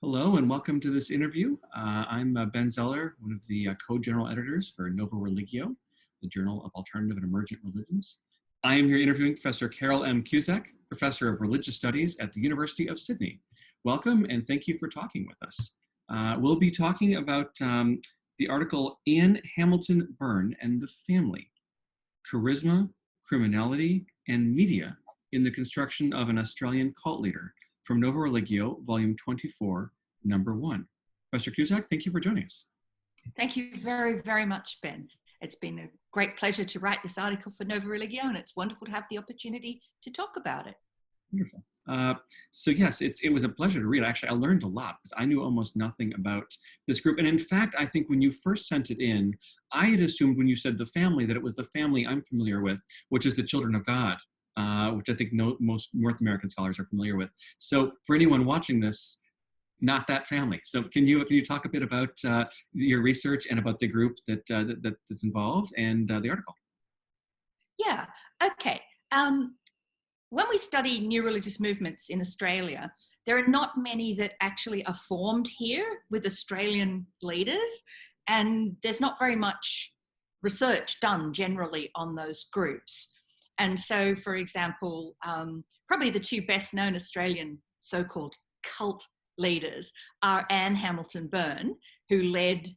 Hello and welcome to this interview. I'm Ben Zeller, one of the co-general editors for Nova Religio, the Journal of Alternative and Emergent Religions. I am here interviewing Professor Carole M. Cusack, Professor of Religious Studies at the University of Sydney. Welcome and thank you for talking with us. We'll be talking about the article Anne Hamilton-Byrne and the Family, Charisma, Criminality, and Media in the Construction of an Australian Cult Leader, from Nova Religio, Volume 24, Number 1. Professor Cusack, thank you for joining us. Thank you very, very much, Ben. It's been a great pleasure to write this article for Nova Religio, and it's wonderful to have the opportunity to talk about it. Wonderful. So yes, it was a pleasure to read. Actually, I learned a lot because I knew almost nothing about this group. And in fact, I think when you first sent it in, I had assumed when you said the family that it was the family I'm familiar with, which is the Children of God. Which I think most North American scholars are familiar with. So for anyone watching this, not that family. So can you talk a bit about your research and about the group that's involved and the article? Yeah, okay. When we study new religious movements in Australia, there are not many that actually are formed here with Australian leaders, and there's not very much research done generally on those groups. And so, for example, probably the two best known Australian so-called cult leaders are Anne Hamilton-Byrne, who led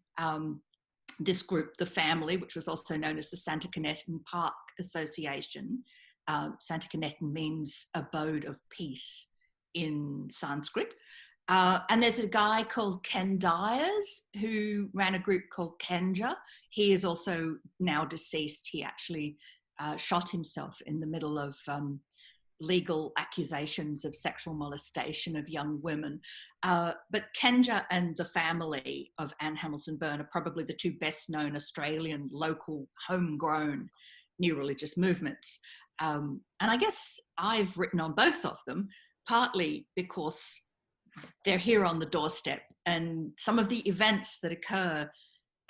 this group, the Family, which was also known as the Santa Canetan Park Association. Santa Canetan means abode of peace in Sanskrit. And there's a guy called Ken Dyers who ran a group called Kenja. He is also now deceased. He actually shot himself in the middle of legal accusations of sexual molestation of young women. But Kenja and the Family of Anne Hamilton-Byrne are probably the two best known Australian local homegrown new religious movements. And I guess I've written on both of them, partly because they're here on the doorstep, and some of the events that occur,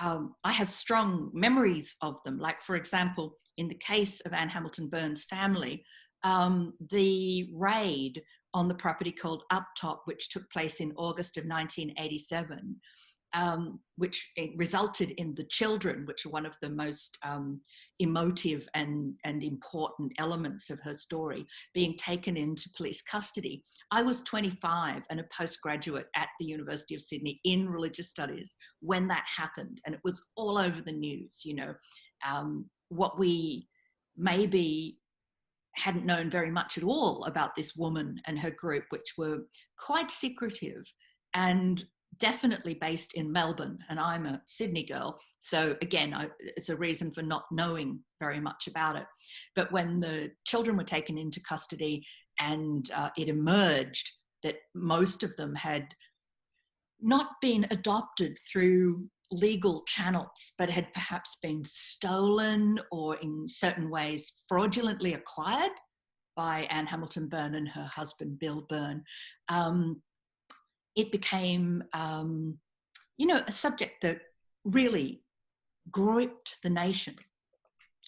I have strong memories of them. Like, for example, in the case of Anne Hamilton-Byrne's family, the raid on the property called Uptop, which took place in August of 1987, which resulted in the children, which are one of the most emotive and important elements of her story, being taken into police custody. I was 25 and a postgraduate at the University of Sydney in religious studies when that happened, and it was all over the news. You know, what we maybe hadn't known very much at all about this woman and her group, which were quite secretive and definitely based in Melbourne, and I'm a Sydney girl, so again, it's a reason for not knowing very much about it. But when the children were taken into custody and it emerged that most of them had not been adopted through legal channels, but had perhaps been stolen or in certain ways fraudulently acquired by Anne Hamilton-Byrne and her husband, Bill Byrne, it became, a subject that really gripped the nation.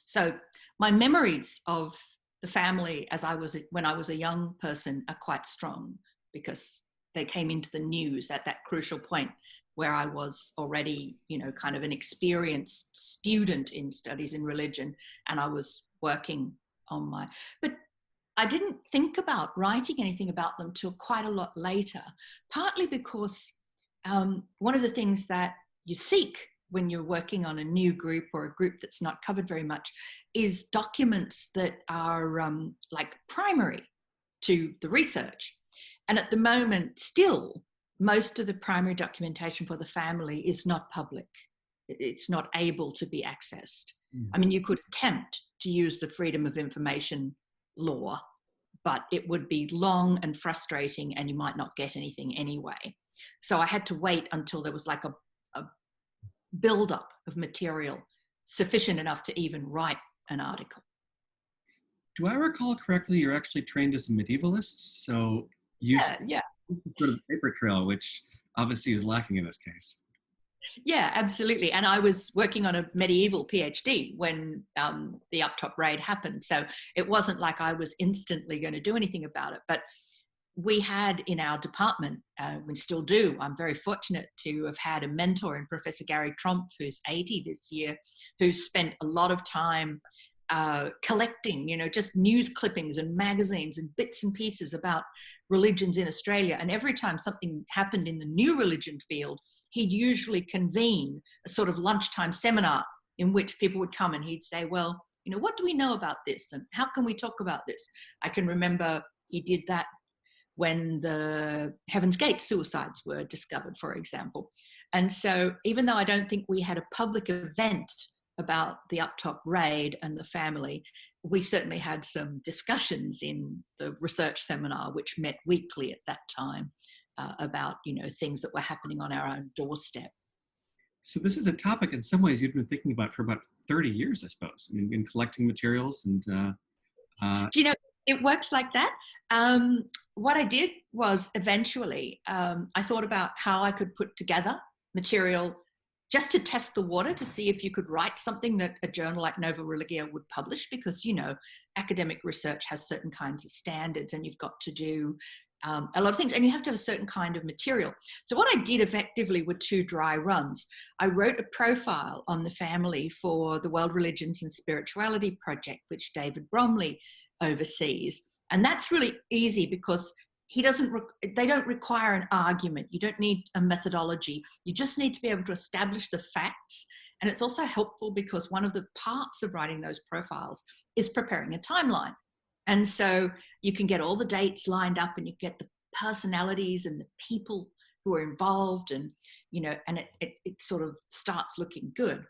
So my memories of the family when I was a young person are quite strong, because they came into the news at that crucial point where I was already, kind of an experienced student in studies in religion, and I was working on but I didn't think about writing anything about them till quite a lot later, partly because one of the things that you seek when you're working on a new group or a group that's not covered very much is documents that are like primary to the research. And at the moment, still, most of the primary documentation for the family is not public. It's not able to be accessed. I mean, you could attempt to use the Freedom of Information law, but it would be long and frustrating and you might not get anything anyway. So I had to wait until there was like a build-up of material sufficient enough to even write an article. Do I recall correctly, you're actually trained as a medievalist? So you sort of paper trail, which obviously is lacking in this case. Yeah, absolutely. And I was working on a medieval PhD when the Uptop raid happened. So it wasn't like I was instantly going to do anything about it. But we had in our department, we still do, I'm very fortunate to have had a mentor in Professor Gary Tromp, who's 80 this year, who's spent a lot of time collecting, just news clippings and magazines and bits and pieces about religions in Australia. And every time something happened in the new religion field, he'd usually convene a sort of lunchtime seminar in which people would come and he'd say, well, what do we know about this? And how can we talk about this? I can remember he did that when the Heaven's Gate suicides were discovered, for example. And so even though I don't think we had a public event about the Uptop raid and the family, we certainly had some discussions in the research seminar, which met weekly at that time, about, things that were happening on our own doorstep. So this is a topic in some ways you've been thinking about for about 30 years, I suppose. I mean, in collecting materials and... Do you know, it works like that. What I did was eventually, I thought about how I could put together material just to test the water, to see if you could write something that a journal like Nova Religio would publish, because, academic research has certain kinds of standards and you've got to do a lot of things, and you have to have a certain kind of material. So what I did effectively were 2 dry runs. I wrote a profile on the family for the World Religions and Spirituality Project, which David Bromley overseas. And that's really easy because they don't require an argument. You don't need a methodology. You just need to be able to establish the facts. And it's also helpful because one of the parts of writing those profiles is preparing a timeline. And so you can get all the dates lined up and you get the personalities and the people who are involved, and, and it sort of starts looking good.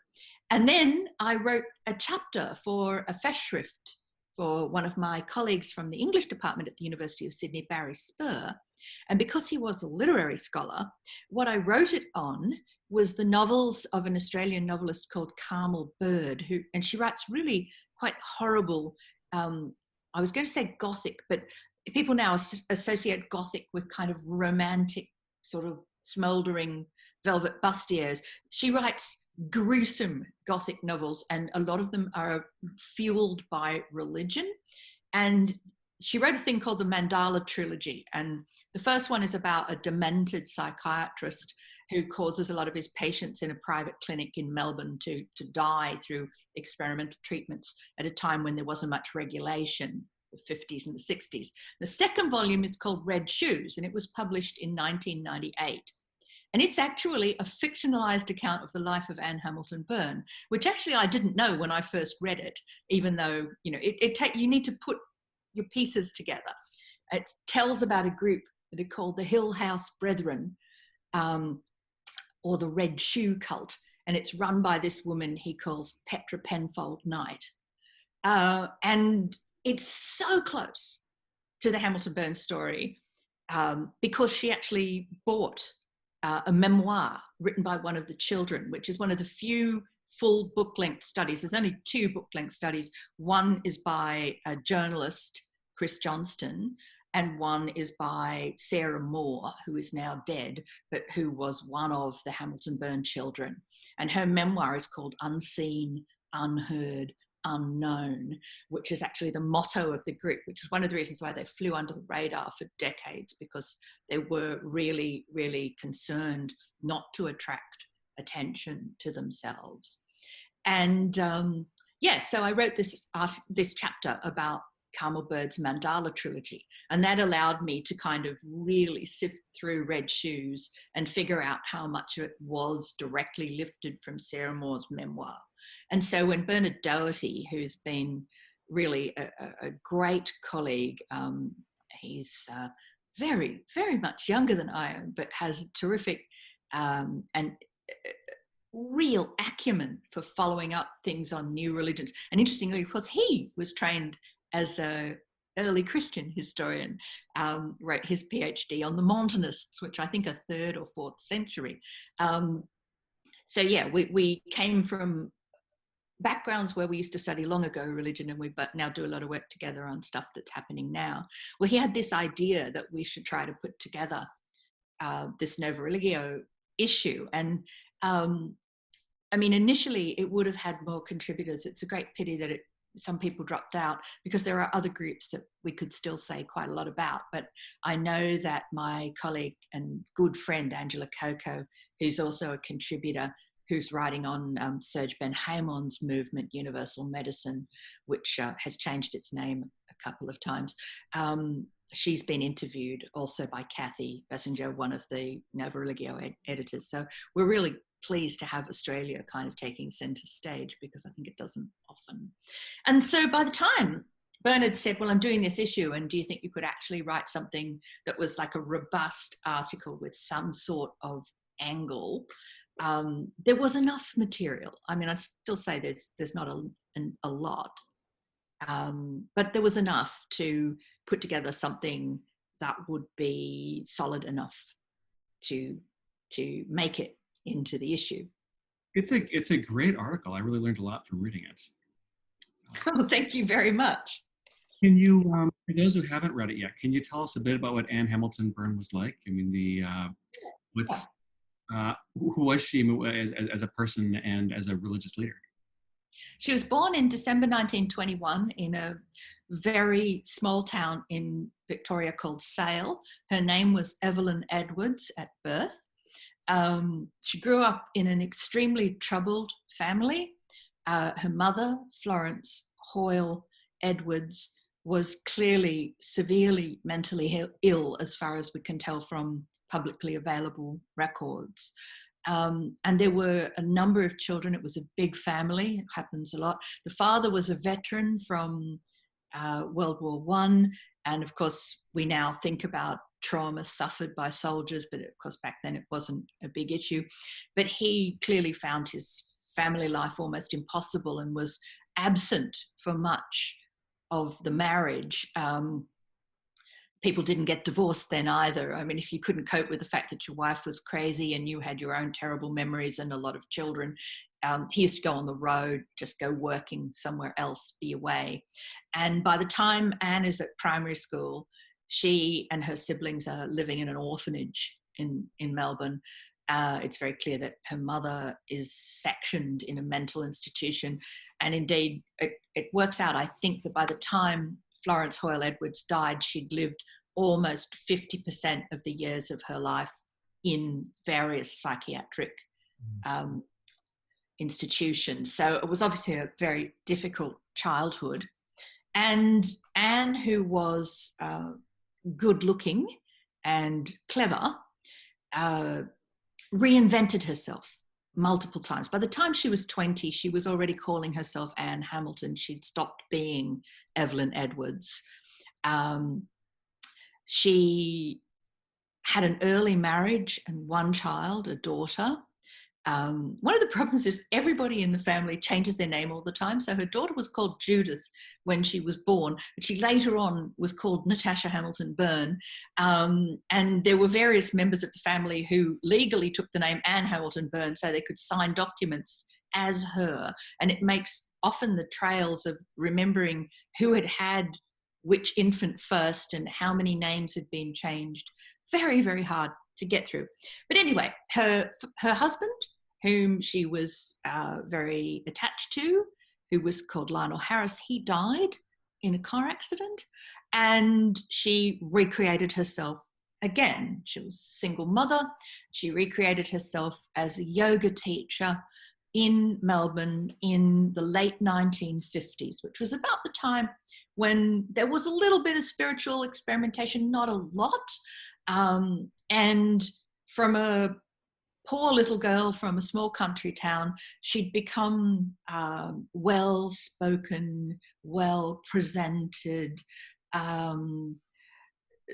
And then I wrote a chapter for a Festschrift for one of my colleagues from the English department at the University of Sydney, Barry Spur. And because he was a literary scholar, what I wrote it on was the novels of an Australian novelist called Carole Cusack, and she writes really quite horrible, I was going to say Gothic, but people now associate Gothic with kind of romantic, sort of smouldering velvet bustiers. She writes gruesome Gothic novels, and a lot of them are fueled by religion. And she wrote a thing called the Mandala Trilogy, and the first one is about a demented psychiatrist who causes a lot of his patients in a private clinic in Melbourne to die through experimental treatments at a time when there wasn't much regulation, the 50s and the 60s. The second volume is called Red Shoes, and it was published in 1998. And it's actually a fictionalized account of the life of Anne Hamilton-Byrne, which actually I didn't know when I first read it, even though, you need to put your pieces together. It tells about a group that are called the Hill House Brethren, or the Red Shoe Cult. And it's run by this woman he calls Petra Penfold Knight. And it's so close to the Hamilton-Byrne story because she actually bought a memoir written by one of the children, which is one of the few full book-length studies. There's only 2 book-length studies. One is by a journalist, Chris Johnston, and one is by Sarah Moore, who is now dead, but who was one of the Hamilton-Byrne children. And her memoir is called Unseen, Unheard, Unknown, which is actually the motto of the group, which was one of the reasons why they flew under the radar for decades, because they were really, really concerned not to attract attention to themselves. And so I wrote this chapter about Carole Bird's Mandala Trilogy, and that allowed me to kind of really sift through Red Shoes and figure out how much of it was directly lifted from Sarah Moore's memoir. And so when Bernard Doherty, who's been really a great colleague, he's very, very much younger than I am, but has terrific and real acumen for following up things on new religions. And interestingly, of course, he was trained as an early Christian historian, wrote his PhD on the Montanists, which I think are 3rd or 4th century. So yeah, we came from backgrounds where we used to study long ago religion, and we now do a lot of work together on stuff that's happening now. Well, he had this idea that we should try to put together this Nova Religio issue. And I mean, initially it would have had more contributors. It's a great pity that it some people dropped out because there are other groups that we could still say quite a lot about. But I know that my colleague and good friend, Angela Coco, who's also a contributor, who's writing on Serge Ben-Hamon's movement, Universal Medicine, which has changed its name a couple of times. She's been interviewed also by Kathy Bessinger, one of the Nova Religio editors. So we're really pleased to have Australia kind of taking centre stage, because I think it doesn't often. And so by the time Bernard said, well, I'm doing this issue, and do you think you could actually write something that was like a robust article with some sort of angle, there was enough material. I mean, I'd still say there's not a lot, but there was enough to put together something that would be solid enough to make it into the issue. It's a great article. I really learned a lot from reading it. Oh, thank you very much. Can you, for those who haven't read it yet, can you tell us a bit about what Anne Hamilton-Byrne was like? I mean, who was she as a person and as a religious leader? She was born in December 1921 in a very small town in Victoria called Sale. Her name was Evelyn Edwards at birth. She grew up in an extremely troubled family. Her mother, Florence Hoyle Edwards, was clearly severely mentally ill, as far as we can tell from publicly available records. And there were a number of children. It was a big family. It happens a lot. The father was a veteran from World War I. And of course, we now think about trauma suffered by soldiers, but of course, back then it wasn't a big issue. But he clearly found his family life almost impossible and was absent for much of the marriage. People didn't get divorced then either. I mean, if you couldn't cope with the fact that your wife was crazy and you had your own terrible memories and a lot of children, he used to go on the road, just go working somewhere else, be away. And by the time Anne is at primary school, she and her siblings are living in an orphanage in Melbourne. It's very clear that her mother is sectioned in a mental institution. And indeed, it works out, I think, that by the time Florence Hoyle Edwards died, she'd lived almost 50% of the years of her life in various psychiatric institutions. So it was obviously a very difficult childhood. And Anne, who was good looking and clever, reinvented herself multiple times. By the time she was 20, she was already calling herself Anne Hamilton. She'd stopped being Evelyn Edwards. She had an early marriage and one child, a daughter. One of the problems is everybody in the family changes their name all the time. So her daughter was called Judith when she was born, but she later on was called Natasha Hamilton-Byrne. And there were various members of the family who legally took the name Anne Hamilton-Byrne so they could sign documents as her. And it makes often the trails of remembering who had had which infant first and how many names had been changed very, very hard to get through. But anyway, her husband, whom she was very attached to, who was called Lionel Harris, he died in a car accident, and she recreated herself again. She was a single mother. She recreated herself as a yoga teacher in Melbourne in the late 1950s, which was about the time when there was a little bit of spiritual experimentation, not a lot. And from a poor little girl from a small country town, she'd become well-spoken, well-presented,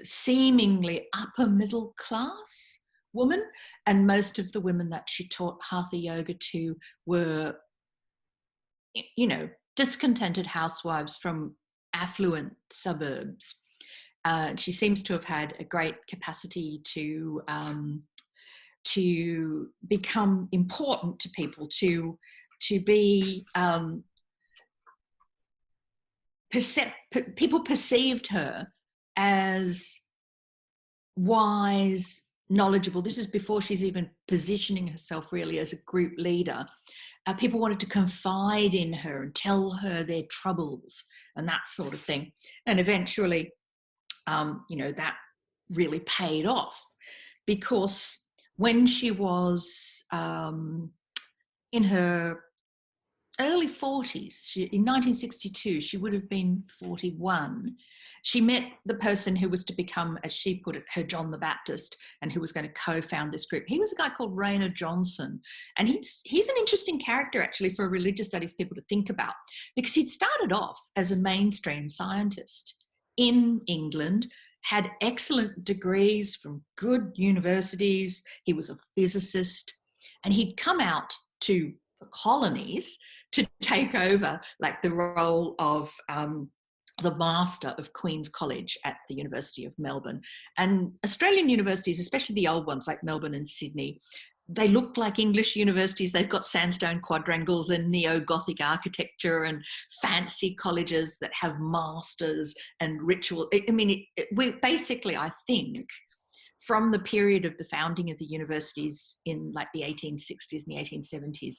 seemingly upper middle class woman. And most of the women that she taught Hatha yoga to were, you know, discontented housewives from affluent suburbs. She seems to have had a great capacity to become important to people, to be people perceived her as wise, knowledgeable. This is before she's even positioning herself really as a group leader. People wanted to confide in her and tell her their troubles and that sort of thing. And eventually, that really paid off, because when she was in her early 40s, in 1962, she would have been 41. She met the person who was to become, as she put it, her John the Baptist, and who was going to co-found this group. He was a guy called Rayner Johnson. And he's an interesting character, actually, for religious studies people to think about, because he'd started off as a mainstream scientist in England, had excellent degrees from good universities. He was a physicist, and he'd come out to the colonies to take over like the role of the master of Queen's College at the University of Melbourne. And Australian universities, especially the old ones like Melbourne and Sydney, they look like English universities. They've got sandstone quadrangles and neo-Gothic architecture and fancy colleges that have masters and ritual. I mean, we basically, I think, from the period of the founding of the universities in like the 1860s and the 1870s,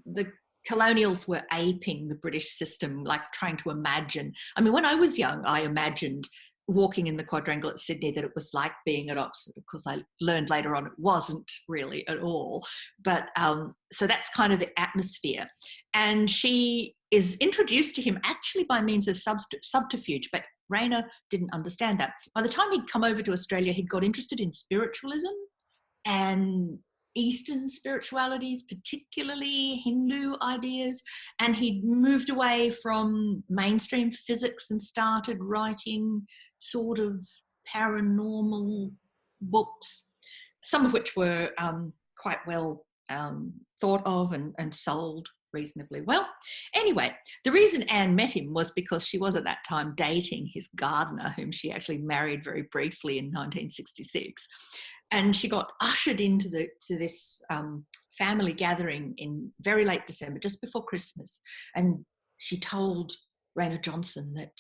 the colonials were aping the British system, like trying to imagine. I mean, when I was young, I imagined walking in the quadrangle at Sydney that it was like being at Oxford. Of course, I learned later on it wasn't really at all. But so that's kind of the atmosphere. And she is introduced to him actually by means of subterfuge, but Rayner didn't understand that. By the time he'd come over to Australia, he'd got interested in spiritualism and Eastern spiritualities, particularly Hindu ideas, and he'd moved away from mainstream physics and started writing sort of paranormal books, some of which were quite well thought of and sold reasonably well. Anyway, the reason Anne met him was because she was at that time dating his gardener, whom she actually married very briefly in 1966. And she got ushered into this family gathering in very late December, just before Christmas. And she told Rayner Johnson that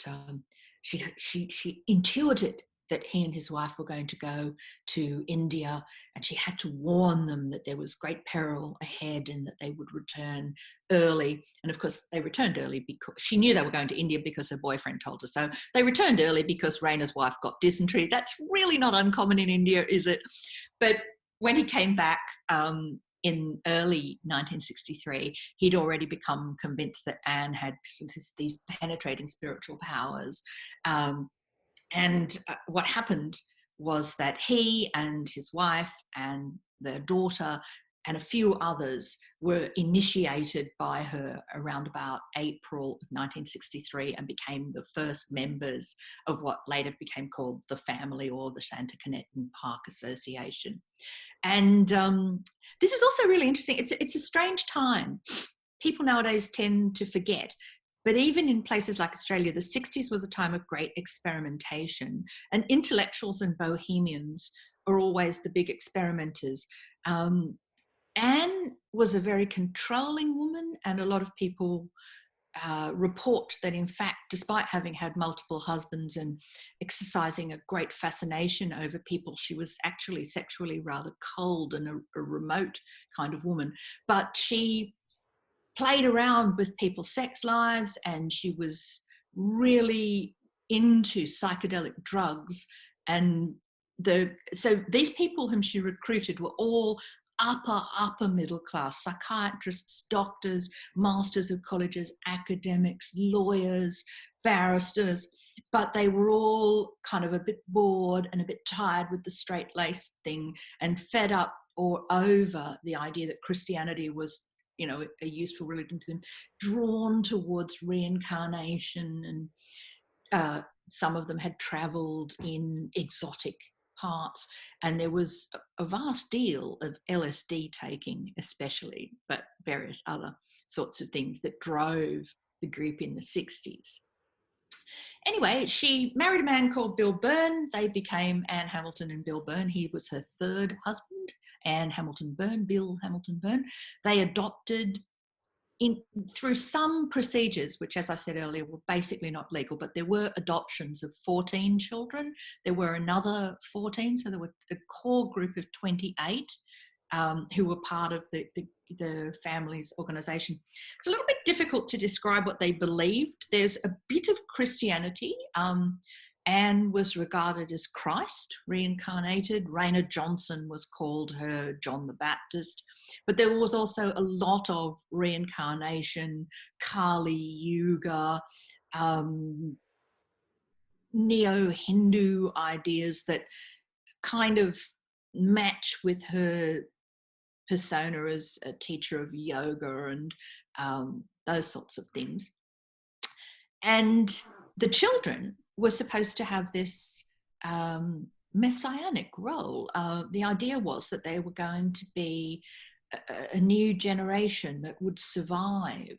she intuited that he and his wife were going to go to India, and she had to warn them that there was great peril ahead and that they would return early. And of course, they returned early because she knew they were going to India because her boyfriend told her so. They returned early because Rayner's wife got dysentery. That's really not uncommon in India, is it? But when he came back in early 1963, he'd already become convinced that Anne had these penetrating spiritual powers. And what happened was that he and his wife and their daughter and a few others were initiated by her around about April of 1963 and became the first members of what later became called the family, or the Santa Canetan Park Association. And this is also really interesting. It's a strange time. People nowadays tend to forget. But even in places like Australia, the 60s was a time of great experimentation, and intellectuals and bohemians are always the big experimenters. Anne was a very controlling woman, and a lot of people report that, in fact, despite having had multiple husbands and exercising a great fascination over people, she was actually sexually rather cold and a remote kind of woman. But she played around with people's sex lives, and she was really into psychedelic drugs. And so these people whom she recruited were all upper middle class: psychiatrists, doctors, masters of colleges, academics, lawyers, barristers. But they were all kind of a bit bored and a bit tired with the straight-laced thing, and fed up or over the idea that Christianity was, a useful religion to them, drawn towards reincarnation. And some of them had travelled in exotic parts, and there was a vast deal of LSD taking especially, but various other sorts of things that drove the group in the 60s. Anyway, she married a man called Bill Byrne. They became Anne Hamilton and Bill Byrne. He was her third husband, Anne Hamilton-Byrne, Bill Hamilton-Byrne. They adopted through some procedures, which, as I said earlier, were basically not legal, but there were adoptions of 14 children. There were another 14, so there were a core group of 28 who were part of the family's organisation. It's a little bit difficult to describe what they believed. There's a bit of Christianity. Anne was regarded as Christ, reincarnated. Raina Johnson was called her John the Baptist. But there was also a lot of reincarnation, Kali Yuga, neo-Hindu ideas that kind of match with her persona as a teacher of yoga and those sorts of things. And the children were supposed to have this messianic role. The idea was that they were going to be a new generation that would survive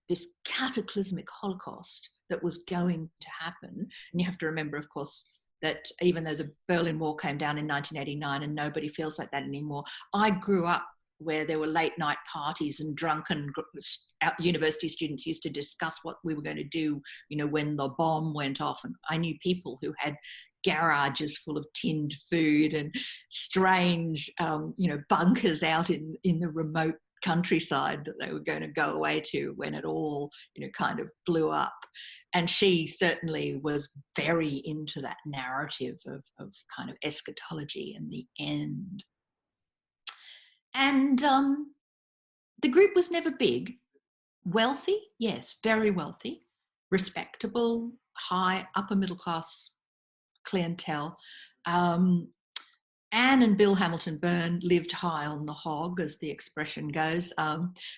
this cataclysmic Holocaust that was going to happen. And you have to remember, of course, that even though the Berlin Wall came down in 1989 and nobody feels like that anymore, I grew up where there were late night parties and drunken university students used to discuss what we were going to do, you know, when the bomb went off. And I knew people who had garages full of tinned food and strange, you know, bunkers out in the remote countryside that they were going to go away to when it all, you know, kind of blew up. And she certainly was very into that narrative of kind of eschatology and the end. And the group was never big. Wealthy, yes, very wealthy, respectable, high, upper middle class clientele. Anne and Bill Hamilton-Byrne lived high on the hog, as the expression goes.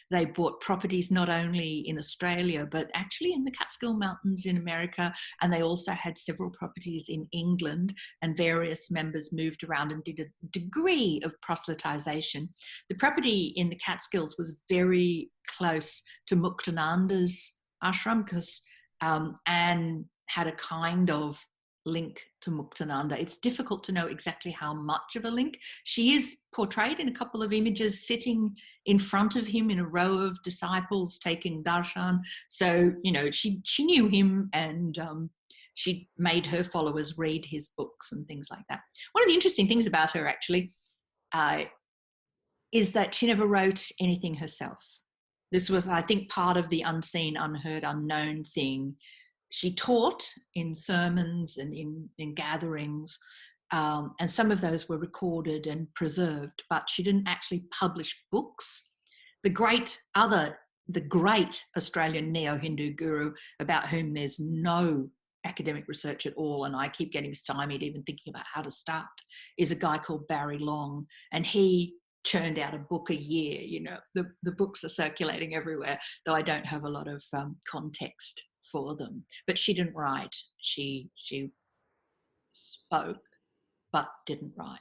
They bought properties not only in Australia, but actually in the Catskill Mountains in America. And they also had several properties in England, and various members moved around and did a degree of proselytization. The property in the Catskills was very close to Muktananda's ashram, because Anne had a kind of link to Muktananda. It's difficult to know exactly how much of a link. She is portrayed in a couple of images sitting in front of him in a row of disciples taking darshan. So, you know, she knew him, and she made her followers read his books and things like that. One of the interesting things about her, actually, is that she never wrote anything herself. This was, I think, part of the unseen, unheard, unknown thing. She taught in sermons and in gatherings, and some of those were recorded and preserved, but she didn't actually publish books. The great Australian neo-Hindu guru, about whom there's no academic research at all, and I keep getting stymied even thinking about how to start, is a guy called Barry Long, and he churned out a book a year. You know, the books are circulating everywhere, though I don't have a lot of context for them. But she didn't write. She spoke, but didn't write.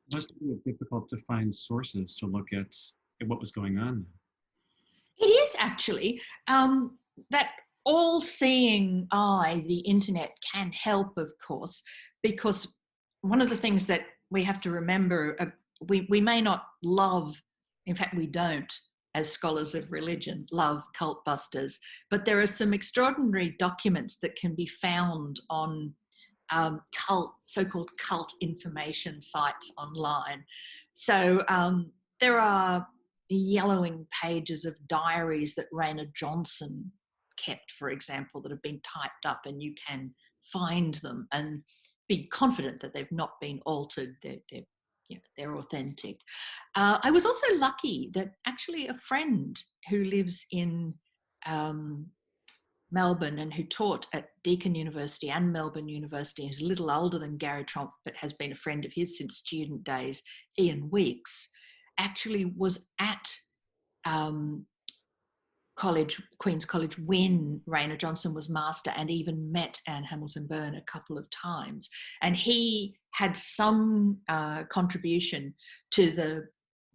It must be difficult to find sources to look at what was going on. It is actually. That all-seeing eye, the internet, can help, of course, because one of the things that we have to remember, we may not love, in fact we don't, as scholars of religion, love cult busters, but there are some extraordinary documents that can be found on so-called cult information sites online. So there are yellowing pages of diaries that Raina Johnson kept, for example, that have been typed up, and you can find them and be confident that they've not been altered. They're authentic. I was also lucky that actually a friend who lives in Melbourne and who taught at Deakin University and Melbourne University, who's a little older than Gary Tromp, but has been a friend of his since student days, Ian Weeks, actually was at Queen's College when Raina Johnson was master, and even met Anne Hamilton-Byrne a couple of times. And he had some contribution to the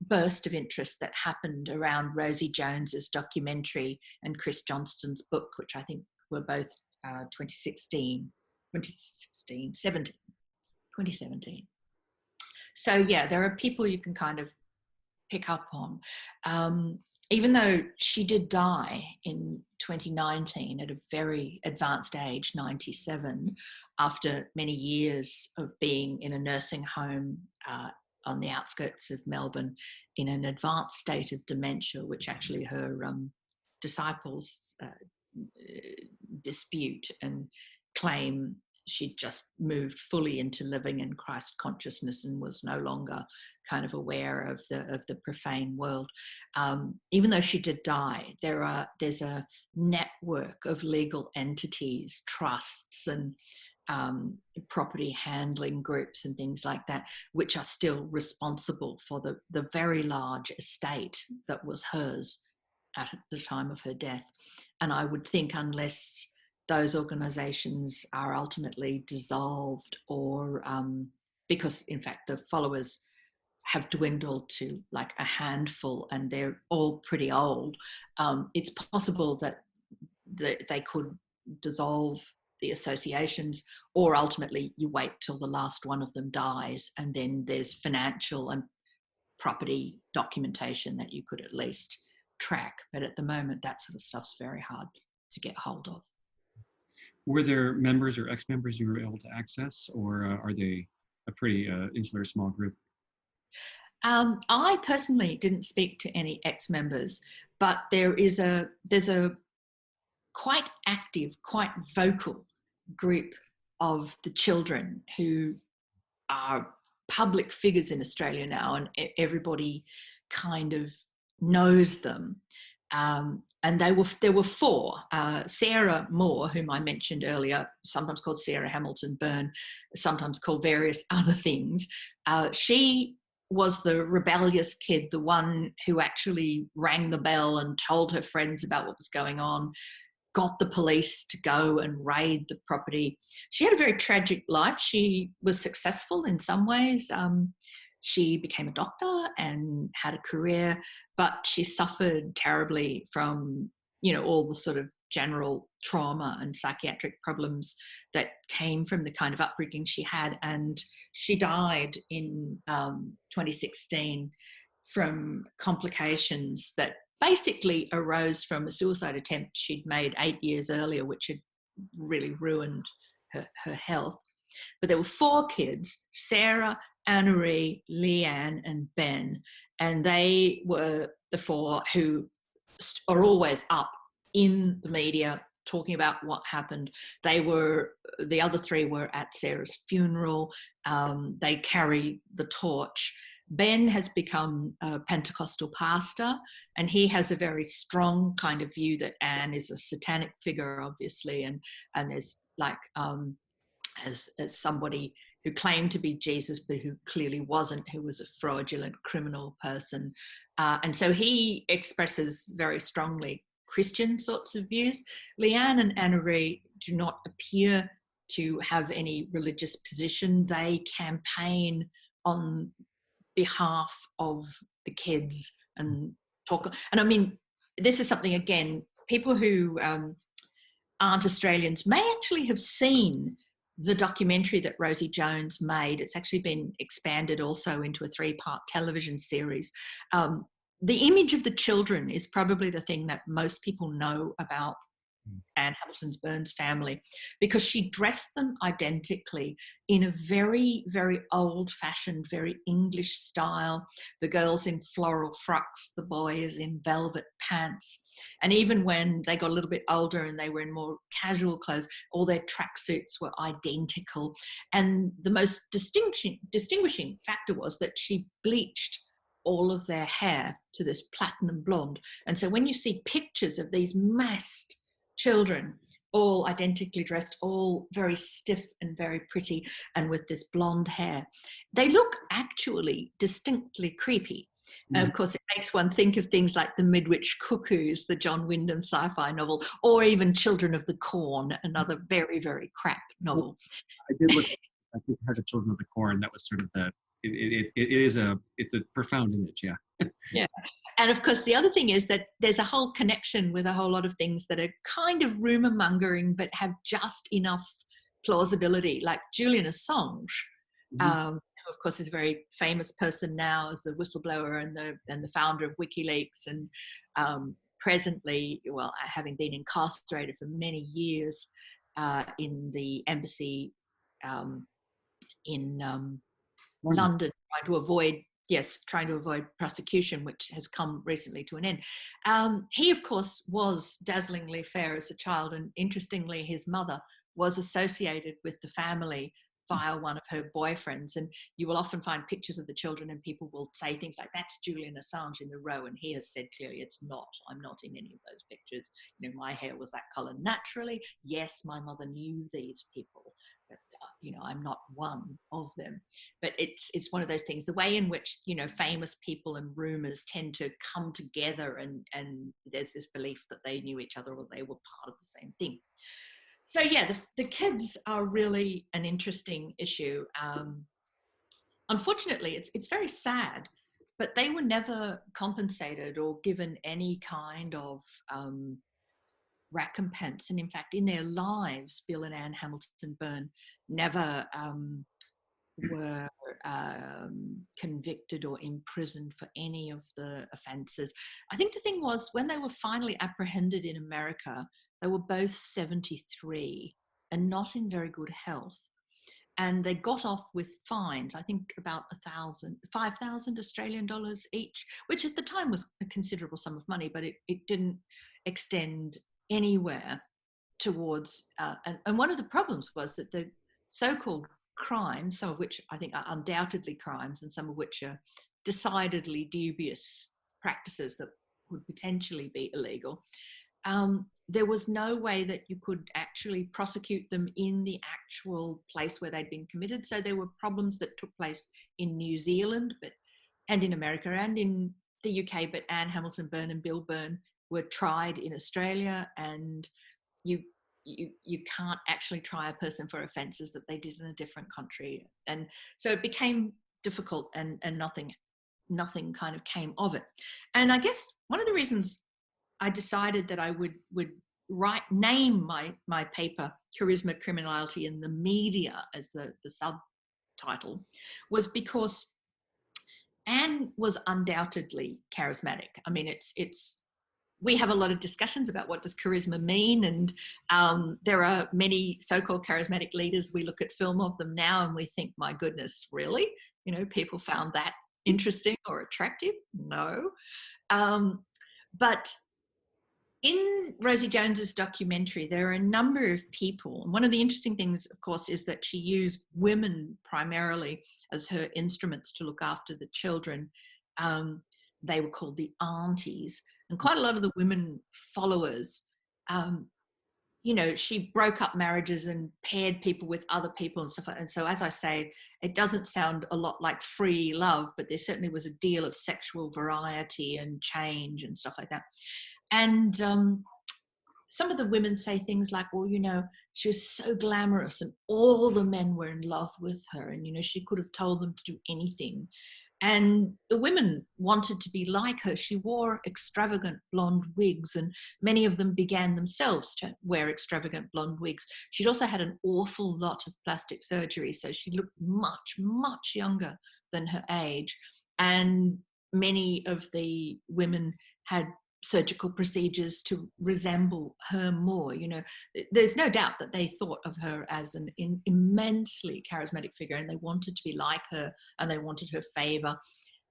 burst of interest that happened around Rosie Jones's documentary and Chris Johnston's book, which I think were both 2017. So yeah, there are people you can kind of pick up on. even though she did die in 2019 at a very advanced age, 97, after many years of being in a nursing home on the outskirts of Melbourne in an advanced state of dementia, which actually her disciples dispute and claim she'd just moved fully into living in Christ consciousness and was no longer kind of aware of the profane world. Even though she did die, there's a network of legal entities, trusts, and property handling groups and things like that, which are still responsible for the very large estate that was hers at the time of her death. And I would think unless those organizations are ultimately dissolved or because in fact the followers have dwindled to like a handful and they're all pretty old, it's possible that they could dissolve the associations, or ultimately you wait till the last one of them dies and then there's financial and property documentation that you could at least track. But at the moment that sort of stuff's very hard to get hold of. Were there members or ex-members you were able to access, or are they a pretty insular small group? I personally didn't speak to any ex-members, but there's a quite active, quite vocal group of the children who are public figures in Australia now, and everybody kind of knows them. And there were four. Sarah Moore, whom I mentioned earlier, sometimes called Sarah Hamilton-Byrne, sometimes called various other things. She was the rebellious kid, the one who actually rang the bell and told her friends about what was going on, got the police to go and raid the property. She had a very tragic life. She was successful in some ways. She became a doctor and had a career, but she suffered terribly from, all the sort of general trauma and psychiatric problems that came from the kind of upbringing she had. And she died in 2016 from complications that basically arose from a suicide attempt she'd made 8 years earlier, which had really ruined her health. But there were four kids, Sarah, Anne-Marie, Leanne, and Ben, and they were the four who are always up in the media talking about what happened. The other three were at Sarah's funeral. They carry the torch. Ben has become a Pentecostal pastor, and he has a very strong kind of view that Anne is a satanic figure, obviously, and there's like as somebody who claimed to be Jesus but who clearly wasn't, who was a fraudulent criminal person. And so he expresses very strongly Christian sorts of views. Leanne and Anne-Marie do not appear to have any religious position. They campaign on behalf of the kids and talk. And I mean, this is something, again, people who aren't Australians may actually have seen the documentary that Rosie Jones made. It's actually been expanded also into a 3-part television series. The image of the children is probably the thing that most people know about Anne Hamilton-Byrne's family, because she dressed them identically in a very, very old-fashioned, very English style. The girls in floral frocks, the boys in velvet pants. And even when they got a little bit older and they were in more casual clothes, all their tracksuits were identical. And the most distinguishing factor was that she bleached all of their hair to this platinum blonde. And so when you see pictures of these massed children, all identically dressed, all very stiff and very pretty, and with this blonde hair, they look actually distinctly creepy. And of course, it makes one think of things like The Midwich Cuckoos, the John Wyndham sci-fi novel, or even Children of the Corn, another very, very crap novel. I did look. I think I heard of Children of the Corn. That was sort of it's a profound image, yeah. Yeah. And of course, the other thing is that there's a whole connection with a whole lot of things that are kind of rumor mongering, but have just enough plausibility, like Julian Assange, who of course is a very famous person now as a whistleblower and the founder of WikiLeaks, and presently, well, having been incarcerated for many years in the embassy in London, trying to avoid prosecution, which has come recently to an end. He, of course, was dazzlingly fair as a child, and interestingly, his mother was associated with the family via one of her boyfriends. And you will often find pictures of the children, and people will say things like, "That's Julian Assange in the row," and he has said clearly, "It's not. I'm not in any of those pictures. You know, my hair was that color naturally. Yes, my mother knew these people, but you know, I'm not one of them." But it's one of those things, the way in which, you know, famous people and rumors tend to come together, and there's this belief that they knew each other or they were part of the same thing. So yeah, the kids are really an interesting issue. Unfortunately, it's very sad, but they were never compensated or given any kind of recompense. And in fact, in their lives, Bill and Anne Hamilton-Byrne never were convicted or imprisoned for any of the offences. I think the thing was, when they were finally apprehended in America, they were both 73 and not in very good health. And they got off with fines, I think about 5,000 Australian dollars each, which at the time was a considerable sum of money, but it didn't extend anywhere towards, and one of the problems was that the so-called crimes, some of which I think are undoubtedly crimes and some of which are decidedly dubious practices that would potentially be illegal, there was no way that you could actually prosecute them in the actual place where they'd been committed. So there were problems that took place in New Zealand, and in America and in the UK, but Anne Hamilton-Byrne and Bill Byrne were tried in Australia, and you can't actually try a person for offences that they did in a different country. And so it became difficult, and nothing kind of came of it. And I guess one of the reasons I decided that I would name my paper Charisma, Criminality in the Media as the subtitle was because Anne was undoubtedly charismatic. I mean, we have a lot of discussions about what does charisma mean, and there are many so-called charismatic leaders. We look at film of them now and we think, my goodness, really? You know, people found that interesting or attractive? No. But in Rosie Jones's documentary, there are a number of people. And one of the interesting things, of course, is that she used women primarily as her instruments to look after the children. They were called the aunties. And quite a lot of the women followers, you know, she broke up marriages and paired people with other people and stuff like that. And so, as I say, it doesn't sound a lot like free love, but there certainly was a deal of sexual variety and change and stuff like that. And some of the women say things like, well, you know, she was so glamorous and all the men were in love with her, and, you know, she could have told them to do anything. And the women wanted to be like her. She wore extravagant blonde wigs, and many of them began themselves to wear extravagant blonde wigs. She'd also had an awful lot of plastic surgery, so she looked much, much younger than her age. And many of the women had surgical procedures to resemble her more. You know, there's no doubt that they thought of her as an immensely charismatic figure, and they wanted to be like her, and they wanted her favor.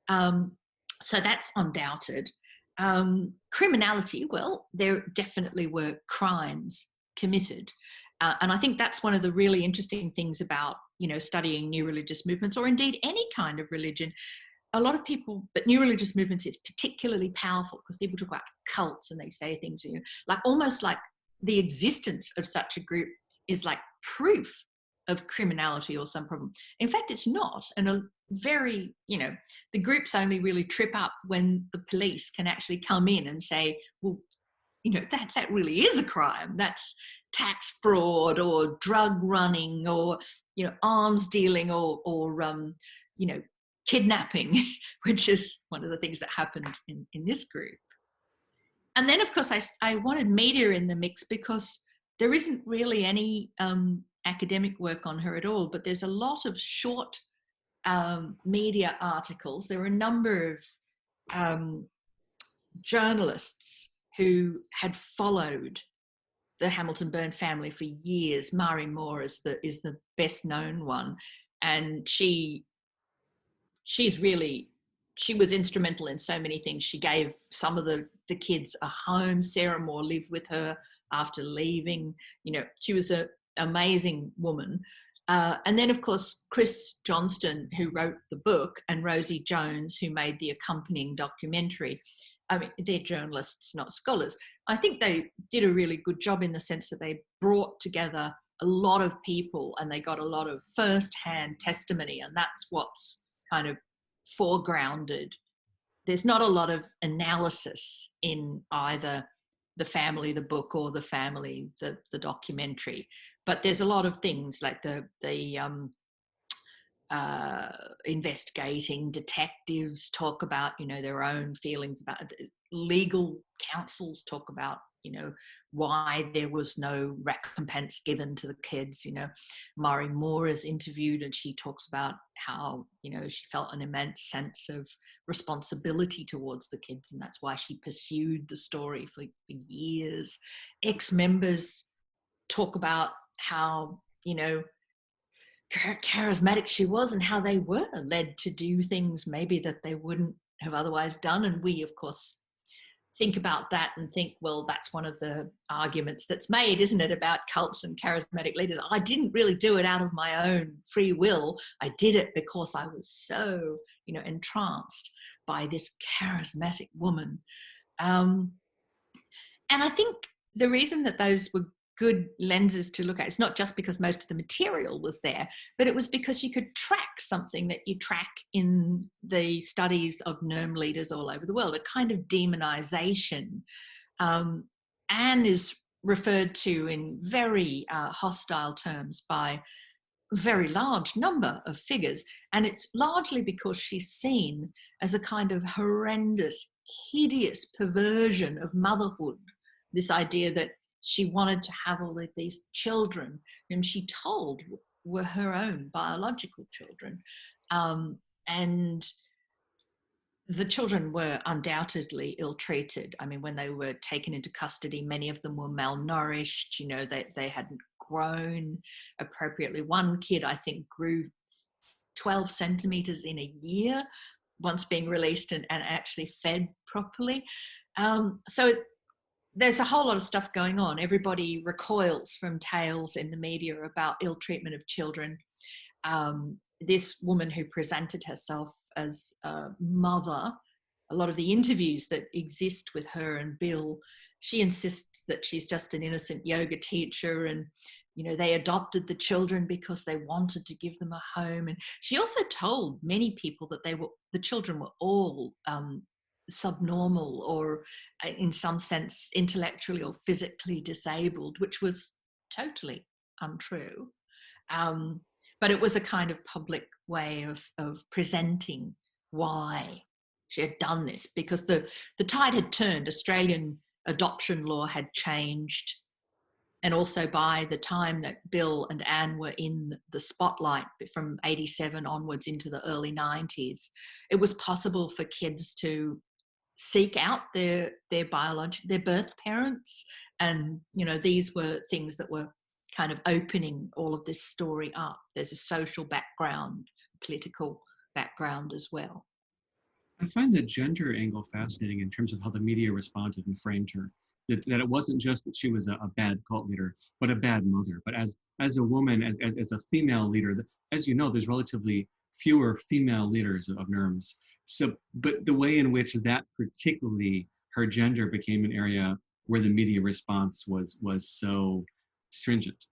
So that's undoubted. Criminality, well, there definitely were crimes committed. And I think that's one of the really interesting things about, you know, studying new religious movements, or indeed any kind of religion. A lot of people, but new religious movements is particularly powerful because people talk about cults and they say things, you know, like almost like the existence of such a group is like proof of criminality or some problem. In fact, it's not. And a very, you know, the groups only really trip up when the police can actually come in and say, well, you know, that really is a crime. That's tax fraud or drug running or, you know, arms dealing or you know, kidnapping, which is one of the things that happened in this group. And then, of course, I wanted media in the mix because there isn't really any academic work on her at all, but there's a lot of short media articles. There are a number of journalists who had followed the Hamilton-Byrne family for years. Mari Moore is the best known one, and she was instrumental in so many things. She gave some of the kids a home. Sarah Moore lived with her after leaving. She was an amazing woman. And then, of course, Chris Johnston, who wrote the book, and Rosie Jones, who made the accompanying documentary. I mean, they're journalists, not scholars. I think they did a really good job in the sense that they brought together a lot of people and they got a lot of first-hand testimony, and that's what's kind of foregrounded. There's not a lot of analysis in either the family, the book, or the family, the documentary, but there's a lot of things like the investigating detectives talk about, their own feelings about it. Legal counsels talk about, why there was no recompense given to the kids. Mari Moore is interviewed and she talks about how, she felt an immense sense of responsibility towards the kids, and that's why she pursued the story for years. Ex-members talk about how, charismatic she was and how they were led to do things maybe that they wouldn't have otherwise done. And we, of course, think about that and think, well, that's one of the arguments that's made, isn't it, about cults and charismatic leaders. I didn't really do it out of my own free will. I did it because I was so, entranced by this charismatic woman. And I think the reason that those were good lenses to look at, it's not just because most of the material was there, but it was because you could track something that you track in the studies of NERM leaders all over the world, a kind of demonization. Anne is referred to in very hostile terms by a very large number of figures, and it's largely because she's seen as a kind of horrendous, hideous perversion of motherhood. This idea that she wanted to have all of these children whom she told were her own biological children. And the children were undoubtedly ill-treated. I mean, when they were taken into custody, many of them were malnourished. They hadn't grown appropriately. One kid, I think, grew 12 centimeters in a year once being released and actually fed properly. So there's a whole lot of stuff going on. Everybody recoils from tales in the media about ill treatment of children. This woman who presented herself as a mother, a lot of the interviews that exist with her and Bill, she insists that she's just an innocent yoga teacher, and they adopted the children because they wanted to give them a home. And she also told many people that the children were all subnormal or in some sense intellectually or physically disabled, which was totally untrue. But it was a kind of public way of presenting why she had done this, because the tide had turned. Australian adoption law had changed. And also by the time that Bill and Anne were in the spotlight from 87 onwards into the early 90s, it was possible for kids to seek out their birth parents. And, these were things that were kind of opening all of this story up. There's a social background, political background as well. I find the gender angle fascinating in terms of how the media responded and framed her. That it wasn't just that she was a bad cult leader, but a bad mother. But as a woman, as a female leader, as you know, there's relatively fewer female leaders of NERMs. So, but the way in which that particularly her gender became an area where the media response was so stringent.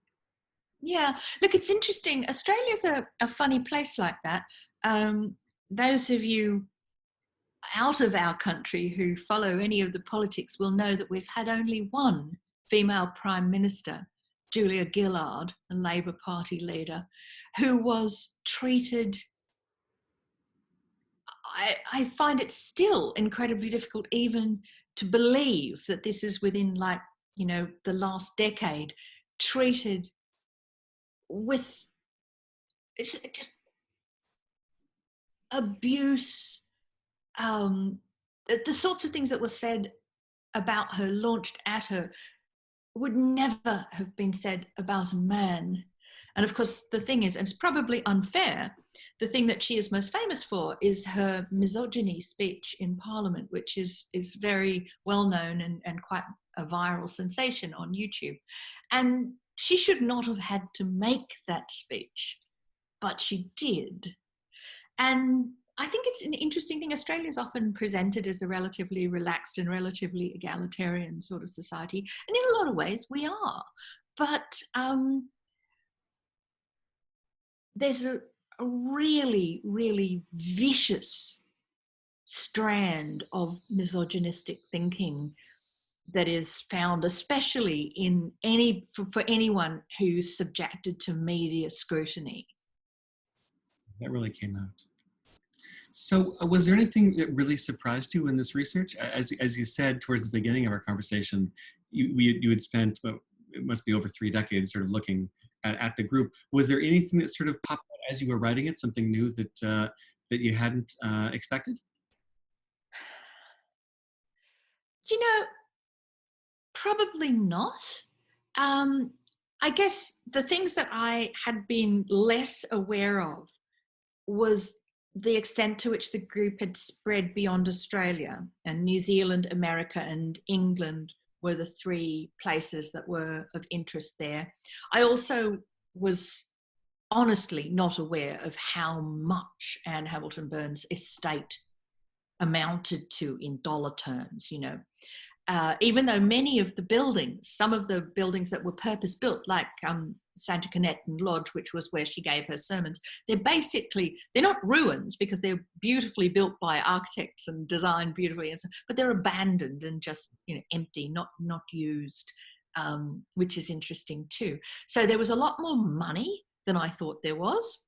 Yeah, look, it's interesting. Australia's a funny place like that. Those of you out of our country who follow any of the politics will know that we've had only one female Prime Minister, Julia Gillard, a Labour Party leader, who was treated. I find it still incredibly difficult even to believe that this is within the last decade, treated with just abuse, the sorts of things that were said about her, launched at her, would never have been said about a man. And of course, the thing is, and it's probably unfair, the thing that she is most famous for is her misogyny speech in Parliament, which is very well known and quite a viral sensation on YouTube. And she should not have had to make that speech, but she did. And I think it's an interesting thing. Australia is often presented as a relatively relaxed and relatively egalitarian sort of society. And in a lot of ways, we are. But there's a really, really vicious strand of misogynistic thinking that is found, especially in for anyone who's subjected to media scrutiny. That really came out. So was there anything that really surprised you in this research? As you said towards the beginning of our conversation, you had spent, well, it must be over 3 decades sort of looking at the group. Was there anything that sort of popped out as you were writing it, something new that that you hadn't expected? You know, probably not. I guess the things that I had been less aware of was the extent to which the group had spread beyond Australia, and New Zealand, America, and England were the 3 places that were of interest there. I also was honestly not aware of how much Anne Hamilton-Byrne's estate amounted to in dollar terms, you know. Even though many of the buildings, some of the buildings that were purpose-built, like Santa Canetan Lodge, which was where she gave her sermons, they're not ruins because they're beautifully built by architects and designed beautifully, and so, but they're abandoned and just, you know, empty, not used, which is interesting too. So there was a lot more money than I thought there was.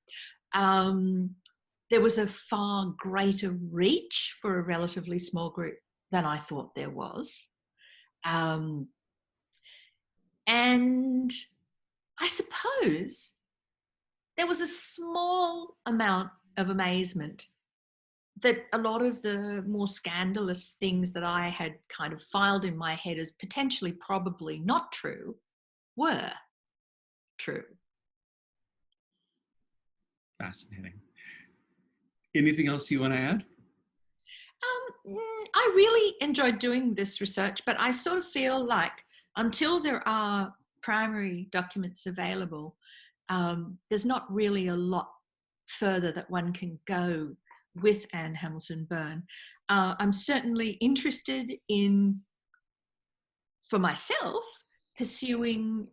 There was a far greater reach for a relatively small group than I thought there was. And I suppose there was a small amount of amazement that a lot of the more scandalous things that I had kind of filed in my head as potentially probably not true were true. Fascinating. Anything else you want to add? I really enjoyed doing this research, but I sort of feel like until there are primary documents available, there's not really a lot further that one can go with Anne Hamilton-Byrne. I'm certainly interested in, for myself, pursuing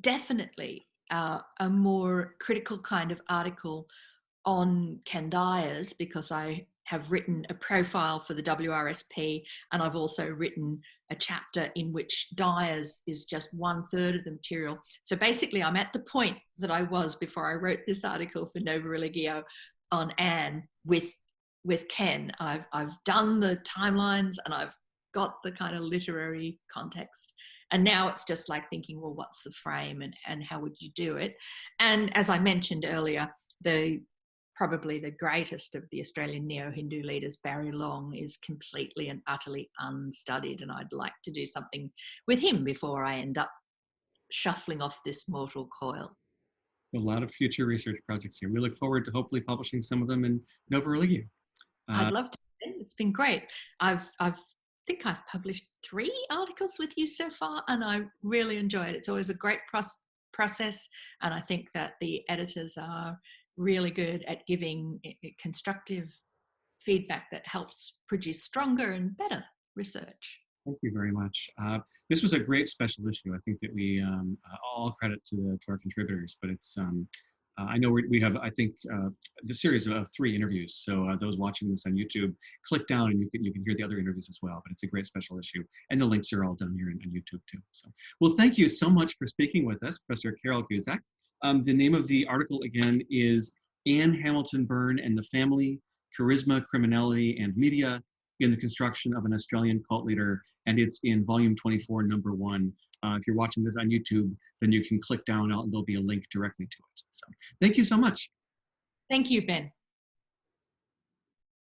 definitely a more critical kind of article on Ken Dyers, because I have written a profile for the WRSP, and I've also written a chapter in which Dyers is just 1/3 of the material. So basically I'm at the point that I was before I wrote this article for Nova Religio on Anne with Ken. I've done the timelines and I've got the kind of literary context. And now it's just like thinking, well, what's the frame and how would you do it? And as I mentioned earlier, probably the greatest of the Australian neo-Hindu leaders, Barry Long, is completely and utterly unstudied, and I'd like to do something with him before I end up shuffling off this mortal coil. A lot of future research projects here. We look forward to hopefully publishing some of them in Nova Religio. I'd love to. It's been great. I think I've published 3 articles with you so far, and I really enjoy it. It's always a great process, and I think that the editors are really good at giving constructive feedback that helps produce stronger and better research. Thank you very much. This was a great special issue. I think that we all credit to our contributors, but it's I know we have, I think, the series of 3 interviews. So those watching this on YouTube, click down and you can hear the other interviews as well. But it's a great special issue, and the links are all down here on YouTube too. So, well, thank you so much for speaking with us, Professor Carole Cusack. The name of the article again is Anne Hamilton-Byrne and the Family, Charisma, Criminality, and Media in the Construction of an Australian Cult Leader, and it's in volume 24, number 1. If you're watching this on YouTube, then you can click down and there'll be a link directly to it. So thank you so much. Thank you, Ben.